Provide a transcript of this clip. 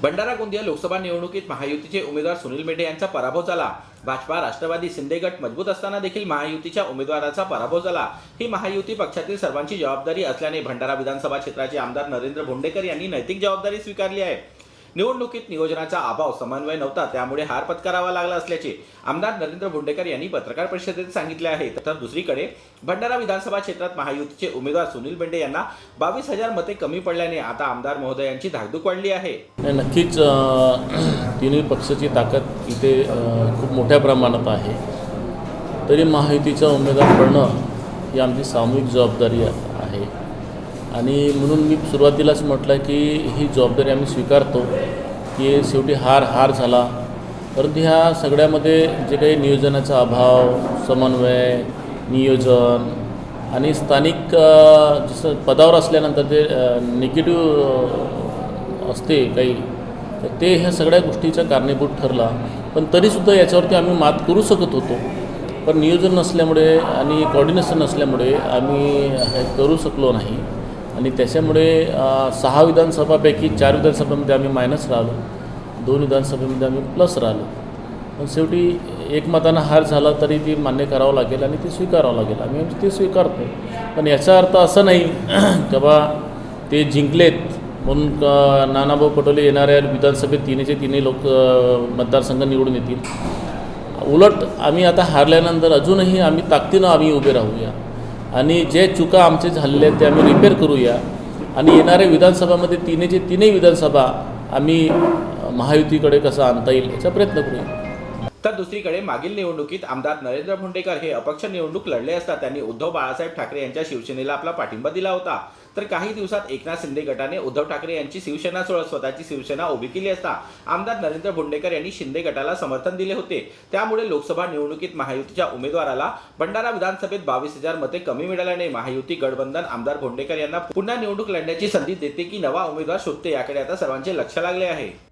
भंडारा गोंदिया लोकसभा निवडणुकीत महायुतीचे उमेदवार सुनील मेंढे यांचा पराभव झाला। भाजपा राष्ट्रवादी शिंदे गट मजबूत असताना देखील महायुतीच्या उमेदवाराचा पराभव झाला। ही महायुती पक्षातील सर्वांची जबाबदारी असल्याने भंडारा विधानसभा क्षेत्राचे आमदार नरेंद्र भोंडेकर यांनी नैतिक जबाबदारी स्वीकारली आहे। निवडणुकीत नियोजनाचा अभाव, समन्वय नव्हता, त्यामुळे हार पत्करावा लागला असल्याचे आमदार नरेंद्र भोंडेकर यांनी पत्रकार परिषदेत सांगितले आहे। तर दुसरीकडे भंडारा विधानसभा क्षेत्रात महायुतीचे उमेदवार सुनील मेंढे यांना 22,000 मते कमी पडल्याने आता आमदार महोदयांची धाकधूक वाढली आहे। नक्कीच तिन्ही पक्षाची ताकद इथे खूप मोठ्या प्रमाणात आहे। तरी महायुतीचा उमेदवार पडणं ही आमची सामूहिक जबाबदारी आहे आणि म्हणून मी सुरुवातीलाच म्हटलं की ही जबाबदारी आम्ही स्वीकारतो की शेवटी हार झाला, परंतु ह्या सगळ्यामध्ये जे काही नियोजनाचा अभाव, समन्वय, नियोजन आणि स्थानिक जसं पदावर असल्यानंतर ते निगेटिव्ह असते काही, तर ते ह्या सगळ्या गोष्टीचा कारणीभूत ठरला। पण तरीसुद्धा याच्यावरती आम्ही मात करू शकत होतो, पण नियोजन नसल्यामुळे आणि कोऑर्डिनेशन नसल्यामुळे आम्ही हे करू शकलो नाही आणि त्याच्यामुळे 6 विधानसभापैकी 4 विधानसभेमध्ये आम्ही मायनस राहिलो, 2 विधानसभेमध्ये आम्ही प्लस राहिलो। पण शेवटी एकमतानं हार झाला तरी ती मान्य करावं लागेल आणि ती स्वीकारावं लागेल, आम्ही ते स्वीकारतो। पण याचा अर्थ असा नाही की बा ते जिंकलेत म्हणून नानाभाऊ पटोले येणाऱ्या विधानसभेत तिन्ही लोक मतदारसंघ निवडून येतील। उलट आम्ही आता हारल्यानंतर अजूनही आम्ही ताकदीनं आम्ही उभे राहूया आणि जे चुका आमचे झालेले आहेत ते आम्ही रिपेअर करूया आणि येणाऱ्या विधानसभामध्ये तिन्ही विधानसभा आम्ही महायुतीकडे कसं आणता येईल याचा प्रयत्न करूया। तर दुसरीकडे मागील निवडणुकीत आमदार नरेंद्र भोंडेकर हे अपक्ष निवडणूक लढले असता त्यांनी उद्धव बाळासाहेब ठाकरे यांच्या शिवसेनेला आपला पाठिंबा दिला होता। तर काही दिवसात एकनाथ शिंदे गटाने उद्धव ठाकरे यांची शिवसेना सोडत स्वतःची शिवसेना उभी केली असता आमदार नरेंद्र भोंडेकर यांनी शिंदे गटाला समर्थन दिले होते। त्यामुळे लोकसभा निवडणुकीत महायुतीच्या उमेदवाराला भंडारा विधानसभेत 22,000 मते कमी मिळाल्याने महायुती गठबंधन आमदार भोंडेकर यांना पुन्हा निवडणूक लढण्याची संधी देते की नवा उमेदवार शोधते, याकडे आता सर्वांचे लक्ष लागले आहे।